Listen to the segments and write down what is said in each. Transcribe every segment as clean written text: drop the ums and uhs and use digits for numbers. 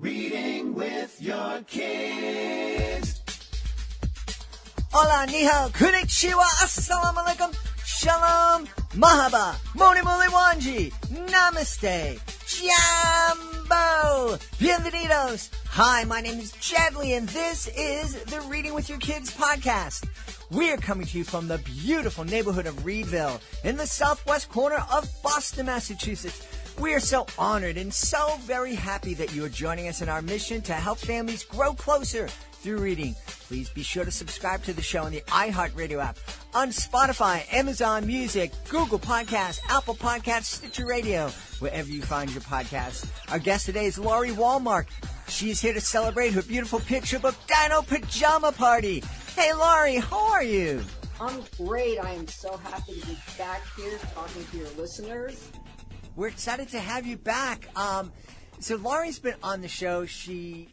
Reading with your kids. Hola, ni hao, konnichiwa, assalamu alaikum, shalom, mahaba, moni moli wanji, namaste, jambo, bienvenidos. Hi, my name is Chadley, and this is the Reading with Your Kids podcast. We are coming to you from the beautiful neighborhood of Reedville in the southwest corner of Boston, Massachusetts. We are so honored and so very happy that you are joining us in our mission to help families grow closer through reading. Please be sure to subscribe to the show on the iHeartRadio app, on Spotify, Amazon Music, Google Podcasts, Apple Podcasts, Stitcher Radio, wherever you find your podcasts. Our guest today is Laurie Walmark. She is here to celebrate her beautiful picture book, Dino Pajama Party. Hey, Laurie, how are you? I'm great. I am so happy to be back here talking to your listeners. We're excited to have you back. So Laurie's been on the show. She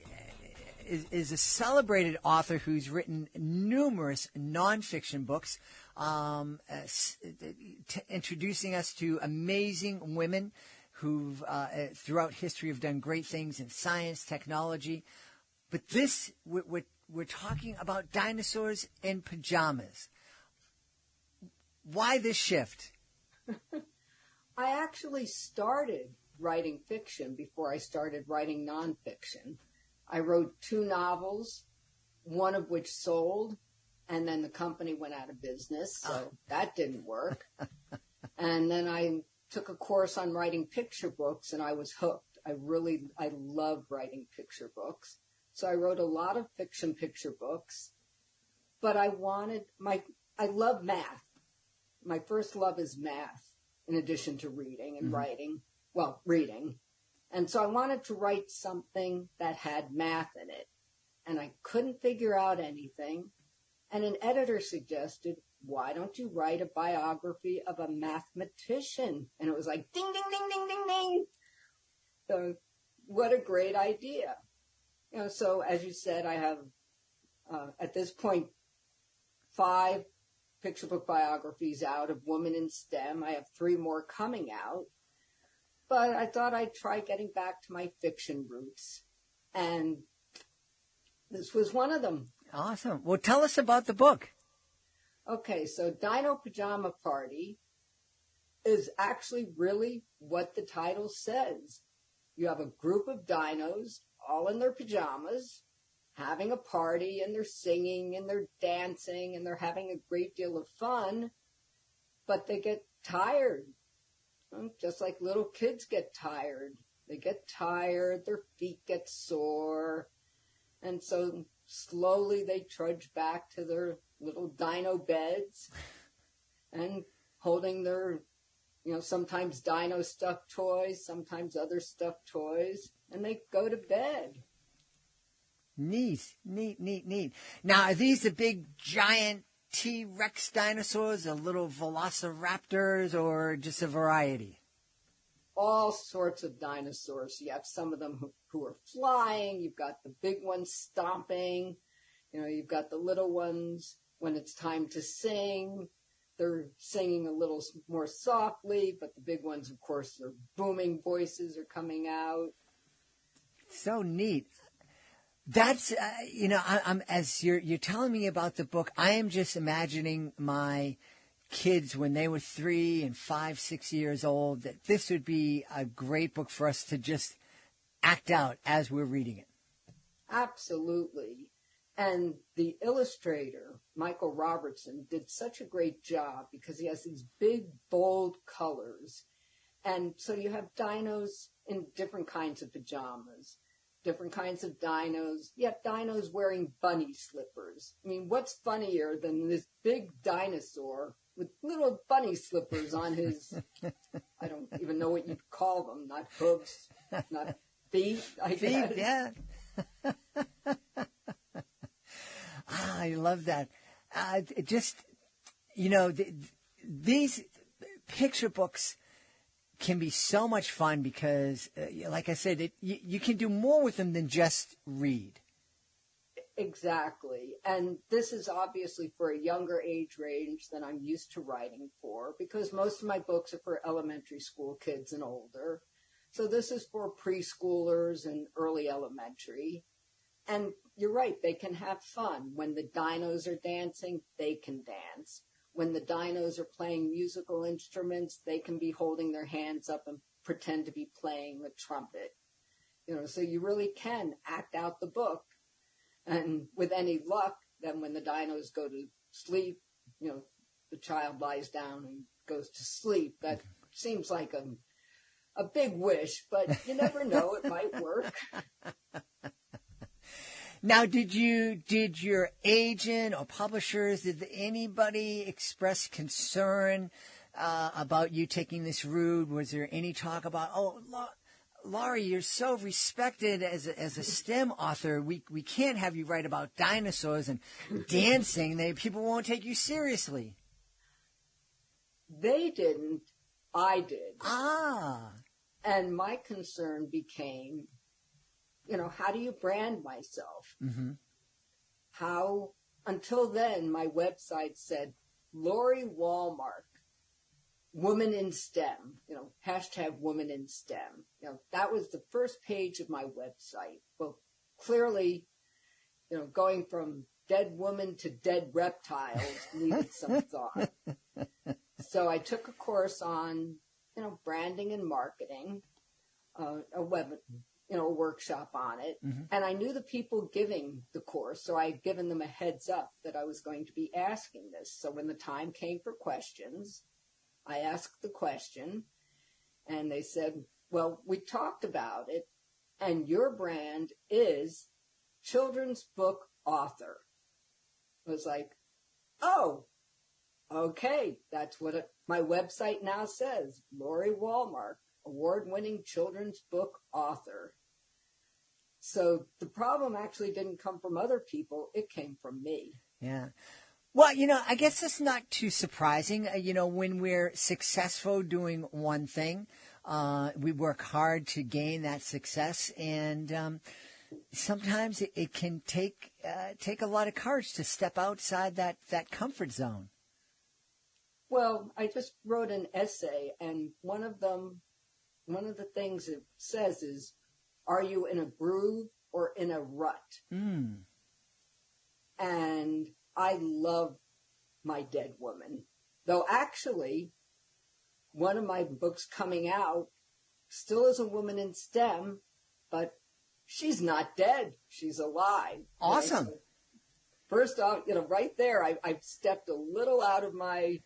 is a celebrated author who's written numerous nonfiction books, introducing us to amazing women who've throughout history have done great things in science, technology. But this, we're talking about dinosaurs in pajamas. Why this shift? I actually started writing fiction before I started writing nonfiction. I wrote 2 novels, one of which sold, and then the company went out of business, so that didn't work. And then I took a course on writing picture books, and I was hooked. I love writing picture books. So I wrote a lot of fiction picture books, but I love math. My first love is math, in addition to reading and writing. Well, reading. And so I wanted to write something that had math in it. And I couldn't figure out anything. And an editor suggested, why don't you write a biography of a mathematician? And it was like, ding, ding, ding, ding, ding, ding. So what a great idea. So as you said, I have, at this point, 5 picture book biographies out of women in STEM. I have 3 more coming out. But I thought I'd try getting back to my fiction roots. And this was one of them. Awesome. Well, tell us about the book. Okay, so Dino Pajama Party is actually really what the title says. You have a group of dinos all in their pajamas, having a party, and they're singing and they're dancing and they're having a great deal of fun, but they get tired. Just like little kids get tired. They get tired, their feet get sore, and so slowly they trudge back to their little dino beds and holding their, sometimes dino stuffed toys, sometimes other stuffed toys, and they go to bed. Neat. Now, are these the big, giant T-Rex dinosaurs, or little velociraptors, or just a variety? All sorts of dinosaurs. You have some of them who are flying. You've got the big ones stomping. You've got the little ones when it's time to sing. They're singing a little more softly, but the big ones, of course, their booming voices are coming out. So neat. That's, I'm as you're telling me about the book, I am just imagining my kids when they were 3 and 5, 6 years old, that this would be a great book for us to just act out as we're reading it. Absolutely. And the illustrator, Michael Robertson, did such a great job because he has these big, bold colors. And so you have dinos in different kinds of pajamas. Different kinds of dinos, yet dinos wearing bunny slippers. I mean, what's funnier than this big dinosaur with little bunny slippers on his, I don't even know what you'd call them, not hooves, not feet, I guess. Feet, yeah. I love that. These picture books can be so much fun because, like I said, you can do more with them than just read. Exactly. And this is obviously for a younger age range than I'm used to writing for, because most of my books are for elementary school kids and older. So this is for preschoolers and early elementary. And you're right, they can have fun. When the dinos are dancing, they can dance. When the dinos are playing musical instruments, they can be holding their hands up and pretend to be playing the trumpet. So you really can act out the book. And with any luck, then when the dinos go to sleep, the child lies down and goes to sleep. That seems like a big wish, but you never know, it might work. Now, did your agent or publishers, did anybody express concern about you taking this route? Was there any talk about, Laurie, you're so respected as a STEM author. We can't have you write about dinosaurs and dancing. People won't take you seriously. They didn't. I did. Ah. And my concern became, how do you brand myself? Mm-hmm. How, until then, my website said, Laurie Walmark, woman in STEM, hashtag woman in STEM. That was the first page of my website. Well, clearly, going from dead woman to dead reptiles needed some thought. So I took a course on, branding and marketing, a workshop on it. Mm-hmm. And I knew the people giving the course, so I had given them a heads up that I was going to be asking this. So when the time came for questions, I asked the question, and they said, well, we talked about it, and your brand is children's book author. I was like, oh, okay, that's what my website now says. Laurie Walmark, award-winning children's book author. So the problem actually didn't come from other people. It came from me. Yeah. Well, I guess that's not too surprising. When we're successful doing one thing, we work hard to gain that success. And sometimes it can take a lot of courage to step outside that comfort zone. Well, I just wrote an essay, and one of the things it says is, are you in a groove or in a rut? Mm. And I love my dead woman. Though actually, one of my books coming out still is a woman in STEM, but she's not dead. She's alive. Awesome. So first off, right there, I've stepped a little out of my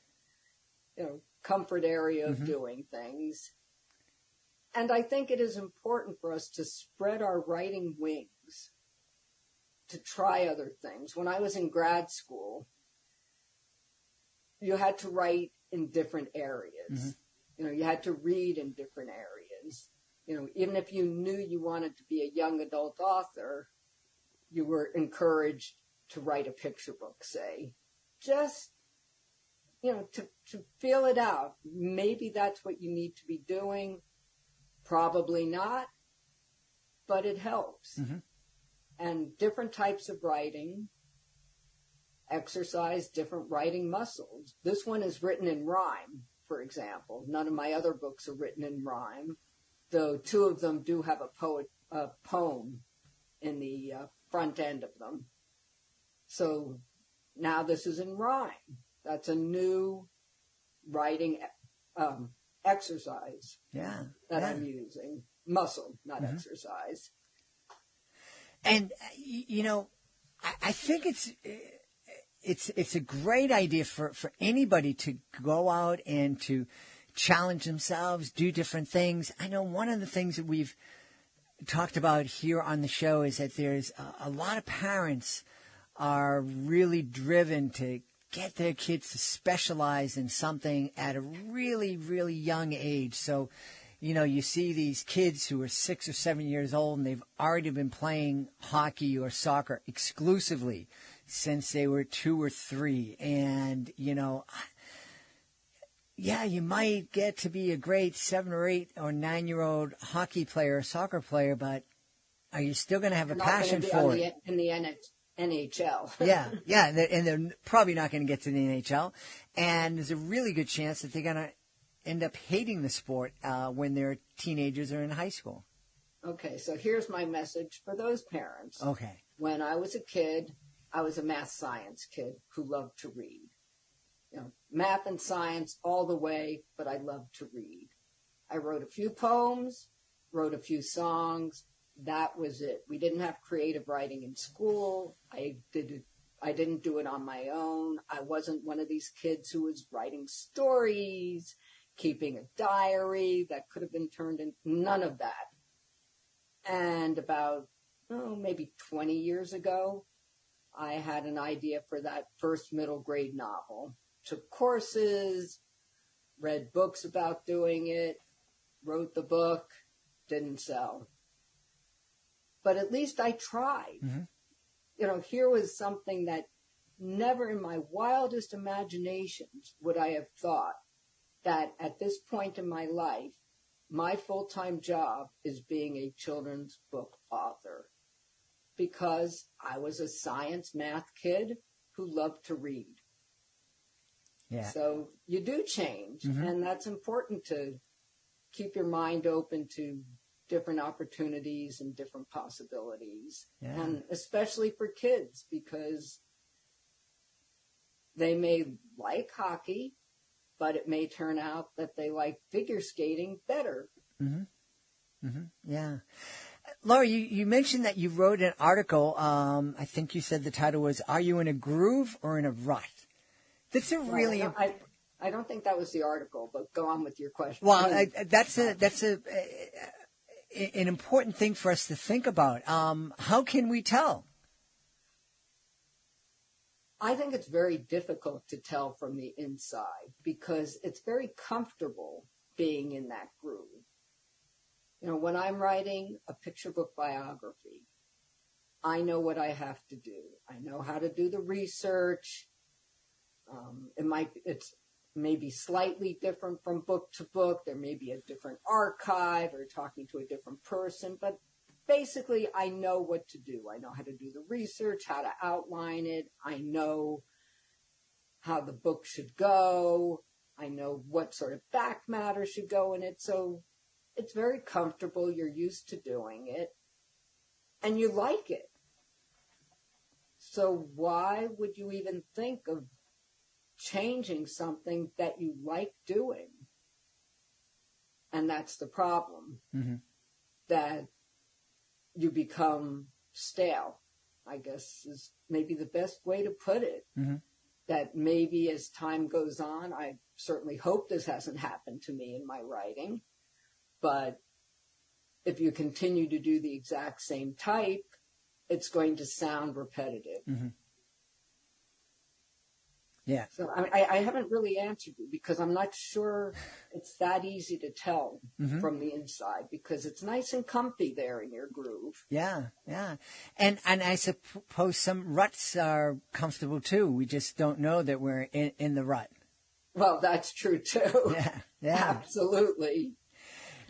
comfort area of doing things. And I think it is important for us to spread our writing wings, to try other things. When I was in grad school, you had to write in different areas. Mm-hmm. You had to read in different areas. Even if you knew you wanted to be a young adult author, you were encouraged to write a picture book, say. Just to feel it out. Maybe that's what you need to be doing. Probably not, but it helps. Mm-hmm. And different types of writing exercise different writing muscles. This one is written in rhyme, for example. None of my other books are written in rhyme, though two of them do have a poem in the front end of them. So now this is in rhyme. That's a new writing exercise that I'm using. Muscle, not exercise. And, I think it's a great idea for anybody to go out and to challenge themselves, do different things. I know one of the things that we've talked about here on the show is that there's a lot of parents are really driven to get their kids to specialize in something at a really, really young age. So, you see these kids who are 6 or 7 years old and they've already been playing hockey or soccer exclusively since they were 2 or 3. And, you might get to be a great 7 or 8 or 9-year-old hockey player or soccer player, but are you still going to have a passion for it? In the NHL. and they're probably not going to get to the NHL. And there's a really good chance that they're going to end up hating the sport when they're teenagers or in high school. Okay, so here's my message for those parents. Okay. When I was a kid, I was a math science kid who loved to read. You know, math and science all the way, but I loved to read. I wrote a few poems, wrote a few songs. That was it. We didn't have creative writing in school. I didn't do it on my own. I wasn't one of these kids who was writing stories, keeping a diary that could have been turned in. None of that. And about, maybe 20 years ago, I had an idea for that first middle grade novel. Took courses, read books about doing it, wrote the book, didn't sell. But at least I tried. Mm-hmm. You know, here was something that never in my wildest imaginations would I have thought that at this point in my life, my full-time job is being a children's book author, because I was a science math kid who loved to read. Yeah. So you do change, mm-hmm. and that's important to keep your mind open to different opportunities and different possibilities, and especially for kids, because they may like hockey, but it may turn out that they like figure skating better. Mm-hmm. Mm-hmm. Yeah. Laurie, you mentioned that you wrote an article. I think you said the title was, "Are You in a Groove or in a Rut?" That's a really... I don't think that was the article, but go on with your question. Well, that's an important thing for us to think about. How can we tell? I think it's very difficult to tell from the inside, because it's very comfortable being in that groove. You know, when I'm writing a picture book biography, I know what I have to do. I know how to do the research. It's maybe slightly different from book to book. There may be a different archive or talking to a different person, but basically I know what to do. I know how to do the research, how to outline it. I know how the book should go. I know what sort of back matter should go in it. So it's very comfortable. You're used to doing it, and you like it. So why would you even think of changing something that you like doing? And that's the problem, mm-hmm. that you become stale, I guess is maybe the best way to put it. Mm-hmm. That maybe as time goes on, I certainly hope this hasn't happened to me in my writing, but if you continue to do the exact same type, it's going to sound repetitive. Mm-hmm. Yeah. So I haven't really answered you, because I'm not sure it's that easy to tell mm-hmm. from the inside, because it's nice and comfy there in your groove. Yeah, yeah. And I suppose some ruts are comfortable too. We just don't know that we're in the rut. Well, that's true too. Yeah, yeah. Absolutely.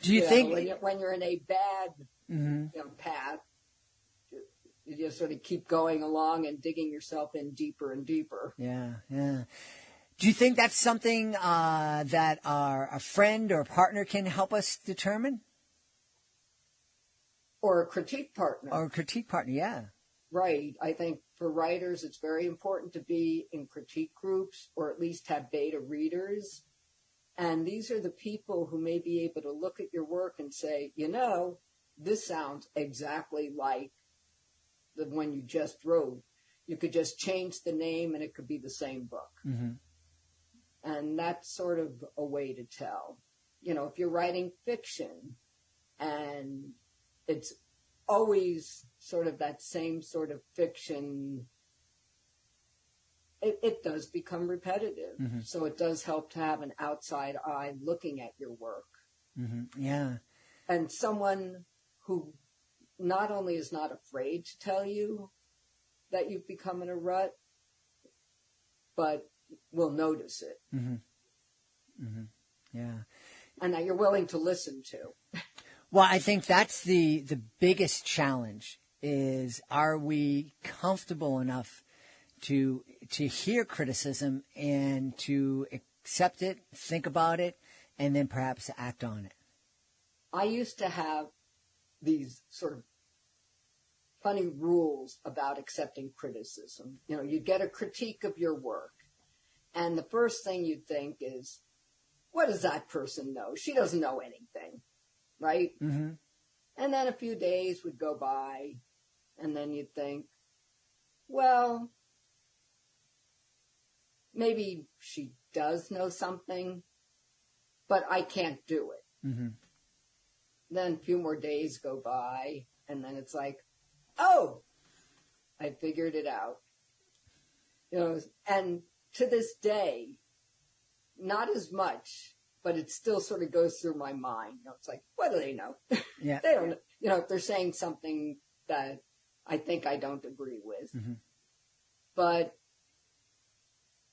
Do you think... When you're in a bad mm-hmm. Path, you just sort of keep going along and digging yourself in deeper and deeper. Yeah, yeah. Do you think that's something that a friend or a partner can help us determine? Or a critique partner. Or a critique partner, yeah. Right. I think for writers, it's very important to be in critique groups, or at least have beta readers. And these are the people who may be able to look at your work and say, this sounds exactly like the one you just wrote. You could just change the name and it could be the same book. Mm-hmm. And that's sort of a way to tell. If you're writing fiction and it's always sort of that same sort of fiction, it does become repetitive. Mm-hmm. So it does help to have an outside eye looking at your work. Mm-hmm. Yeah. And someone who not only is not afraid to tell you that you've become in a rut, but will notice it. Mm-hmm. Mm-hmm. Yeah. And that you're willing to listen to. Well, I think that's the biggest challenge is, are we comfortable enough to hear criticism and to accept it, think about it, and then perhaps act on it? I used to have these sort of funny rules about accepting criticism. You know, you'd get a critique of your work, and the first thing you'd think is, what does that person know? She doesn't know anything, right? Mm-hmm. And then a few days would go by, and then you'd think, well, maybe she does know something, but I can't do it. Mm-hmm. Then a few more days go by, and then it's like, oh, I figured it out. You know, and to this day, not as much, but it still sort of goes through my mind. You know, it's like, what do they know? Yeah. They don't, you know, if they're saying something that I think I don't agree with. Mm-hmm. But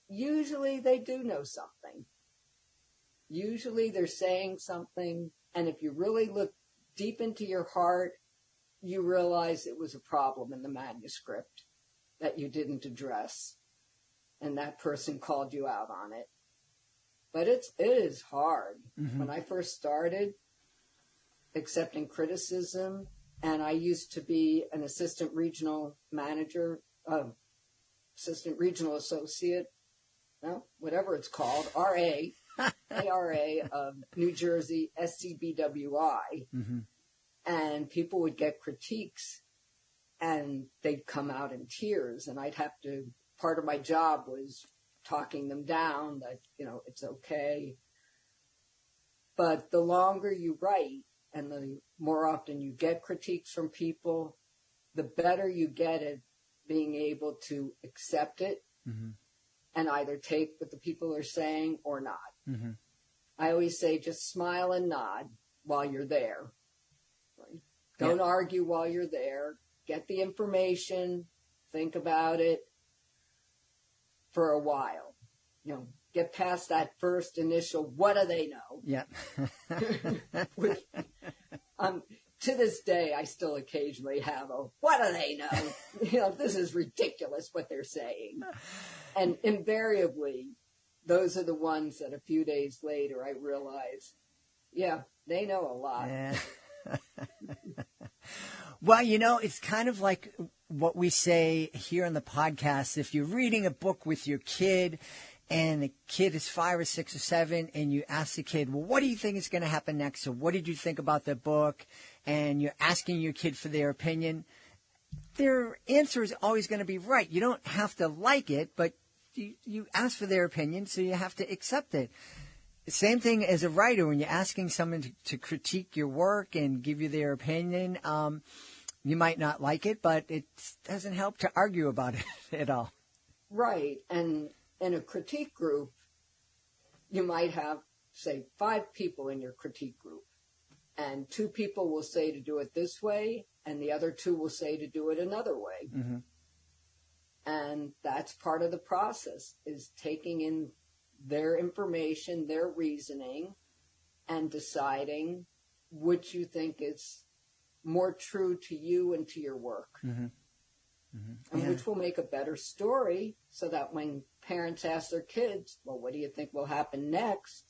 usually they do know something. Usually they're saying something, and if you really look deep into your heart, you realize it was a problem in the manuscript that you didn't address, and that person called you out on it. But it is hard. Mm-hmm. When I first started accepting criticism, and I used to be an assistant regional manager, assistant regional associate, well, whatever it's called, ARA of New Jersey, SCBWI. Mm-hmm. And people would get critiques, and they'd come out in tears, and I'd have to, part of my job was talking them down that, you know, it's okay. But the longer you write and the more often you get critiques from people, the better you get at being able to accept it Mm-hmm. and either take what the people are saying or not. Mm-hmm. I always say just smile and nod while you're there. Right? Don't argue while you're there. Get the information, think about it for a while. You know, get past that first initial, what do they know? Yeah. Which, to this day, I still occasionally have a, what do they know? You know, this is ridiculous what they're saying. And invariably, those are the ones that a few days later I realize, yeah, they know a lot. Yeah. Well, you know, it's kind of like what we say here on the podcast. If you're reading a book with your kid and the kid is 5 or 6 or 7 and you ask the kid, well, what do you think is going to happen next? Or what did you think about the book? And you're asking your kid for their opinion. Their answer is always going to be right. You don't have to like it, but you ask for their opinion, so you have to accept it. Same thing as a writer. When you're asking someone to critique your work and give you their opinion, you might not like it, but it doesn't help to argue about it at all. Right. And in a critique group, you might have, say, 5 people in your critique group. And 2 people will say to do it this way, and the other 2 will say to do it another way. Mm-hmm. And that's part of the process, is taking in their information, their reasoning, and deciding which you think is more true to you and to your work. Mm-hmm. Mm-hmm. And which will make a better story, so that when parents ask their kids, well, what do you think will happen next?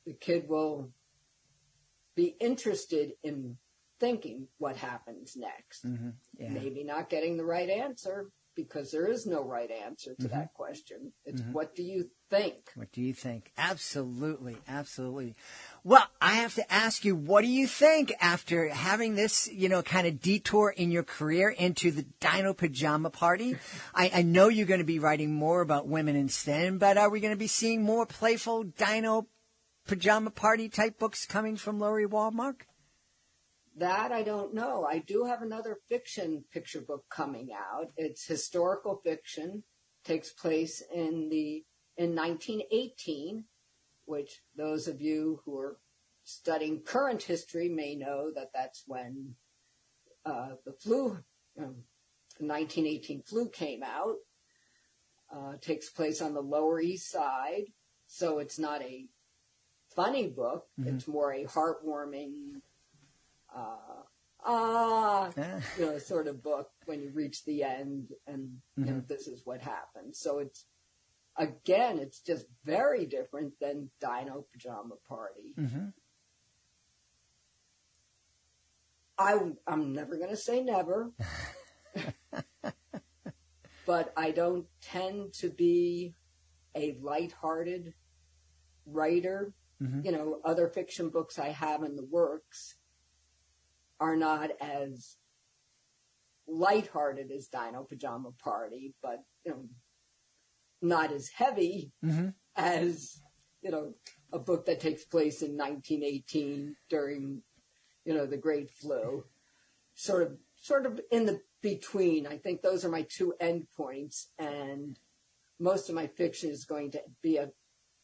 The kid will be interested in thinking what happens next. Mm-hmm. Yeah. Maybe not getting the right answer, because there is no right answer to that question. It's what do you think? What do you think? Absolutely. Absolutely. Well, I have to ask you, what do you think after having this, you know, kind of detour in your career into the Dino Pajama Party? I know you're going to be writing more about women in STEM, but are we going to be seeing more playful Dino Pajama Party type books coming from Laurie Walmark? That I don't know. I do have another fiction picture book coming out. It's historical fiction, takes place in 1918, which those of you who are studying current history may know that that's when the flu, the 1918 flu came out. Takes place on the Lower East Side, so it's not a funny book. Mm-hmm. It's more a heartwarming, you know, sort of book when you reach the end and, you know, this is what happens. So again, it's just very different than Dino Pajama Party. Mm-hmm. I'm never going to say never, but I don't tend to be a lighthearted writer. Mm-hmm. Other fiction books I have in the works are not as lighthearted as Dino Pajama Party, but, not as heavy mm-hmm. as, a book that takes place in 1918 during, the Great Flu. Sort of in the between. I think those are my two endpoints, and most of my fiction is going to be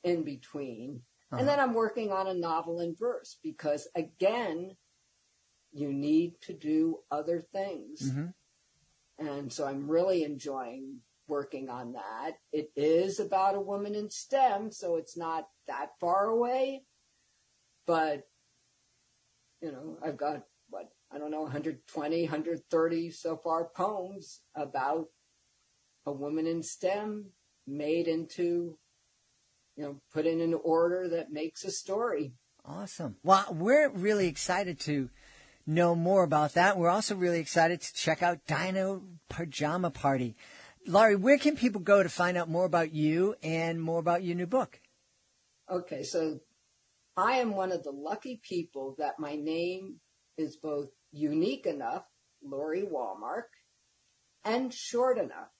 in between. Uh-huh. And then I'm working on a novel in verse because, again, you need to do other things. Mm-hmm. And so I'm really enjoying working on that. It is about a woman in STEM, so it's not that far away. But, I've got, 120, 130 so far poems about a woman in STEM made into, put in an order that makes a story. Awesome. Well, we're really excited to know more about that. We're also really excited to check out Dino Pajama Party. Laurie, where can people go to find out more about you and more about your new book? Okay, so I am one of the lucky people that my name is both unique enough, Laurie Wallmark, and short enough.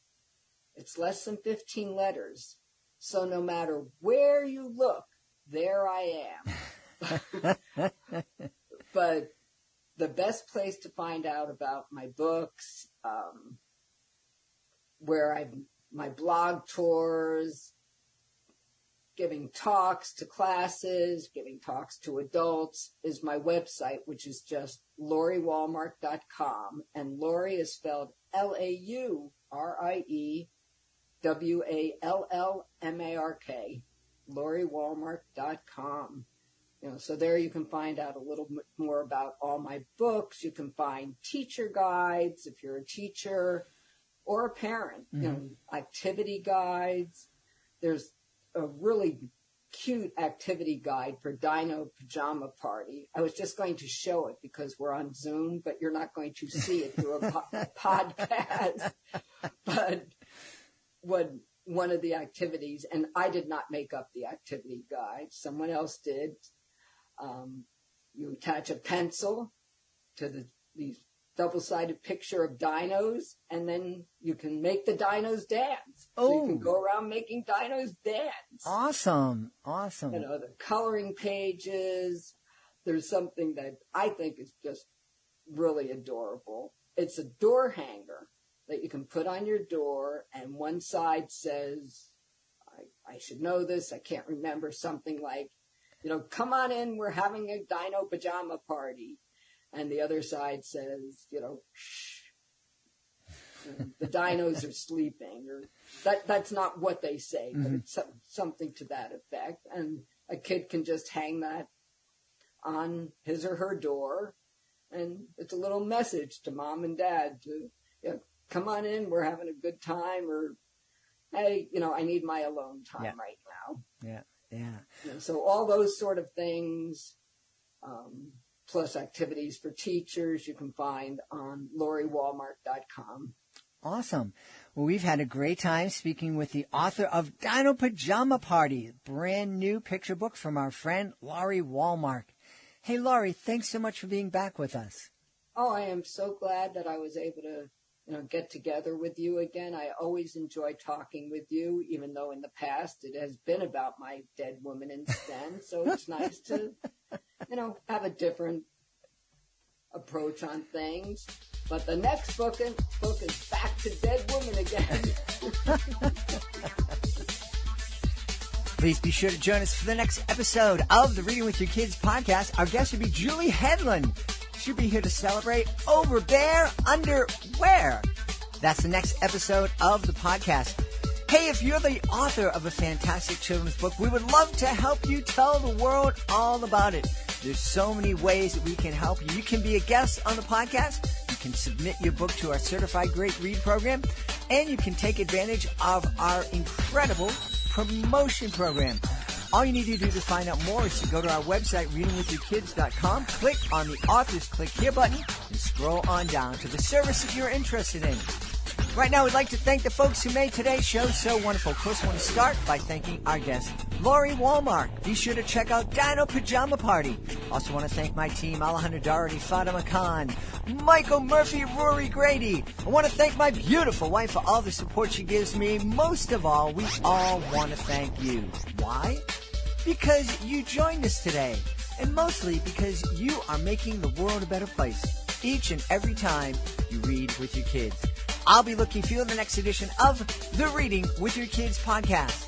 It's less than 15 letters. So no matter where you look, there I am. But the best place to find out about my books, where my blog tours, giving talks to classes, giving talks to adults, is my website, which is just lauriewallmark.com. And Laurie is spelled LaurieWallmark, lauriewallmark.com. So there you can find out a little bit more about all my books. You can find teacher guides if you're a teacher or a parent, activity guides. There's a really cute activity guide for Dino Pajama Party. I was just going to show it because we're on Zoom, but you're not going to see it through a podcast. But one of the activities, and I did not make up the activity guide, someone else did. You attach a pencil to these double-sided picture of dinos, and then you can make the dinos dance. Oh. So you can go around making dinos dance. Awesome. The coloring pages. There's something that I think is just really adorable. It's a door hanger that you can put on your door, and one side says, I should know this, I can't remember, something like, come on in, we're having a Dino Pajama Party. And the other side says, shh, the dinos are sleeping. Or that's not what they say, but it's something to that effect. And a kid can just hang that on his or her door, and it's a little message to mom and dad to, come on in, we're having a good time, or, hey, I need my alone time right now. Yeah. So all those sort of things, plus activities for teachers, you can find on lauriewallmark.com. Awesome. Well, we've had a great time speaking with the author of Dino Pajama Party, brand new picture book from our friend Laurie Wallmark. Hey, Laurie, thanks so much for being back with us. Oh, I am so glad that I was able to, get together with you again. I always enjoy talking with you, even though in the past it has been about my dead woman in STEM. So it's nice to, have a different approach on things. But the next book is back to dead woman again. Please be sure to join us for the next episode of the Reading with Your Kids podcast. Our guest will be Julie Headland. She'll be here to celebrate Over There, Under Where. That's the next episode of the podcast. Hey, if you're the author of a fantastic children's book, we would love to help you tell the world all about it. There's so many ways that we can help you. You can be a guest on the podcast. You can submit your book to our Certified Great Read program. And you can take advantage of our incredible promotion program. All you need to do to find out more is to go to our website, readingwithyourkids.com, click on the Authors Click Here button, and scroll on down to the service that you're interested in. Right now, we'd like to thank the folks who made today's show so wonderful. Of course, I want to start by thanking our guest, Laurie Walmart. Be sure to check out Dino Pajama Party. Also want to thank my team, Alejandra Doherty, Fatima Khan, Michael Murphy, Rory Grady. I want to thank my beautiful wife for all the support she gives me. Most of all, we all want to thank you. Why? Because you joined us today. And mostly because you are making the world a better place each and every time you read with your kids. I'll be looking for you in the next edition of the Reading with Your Kids podcast.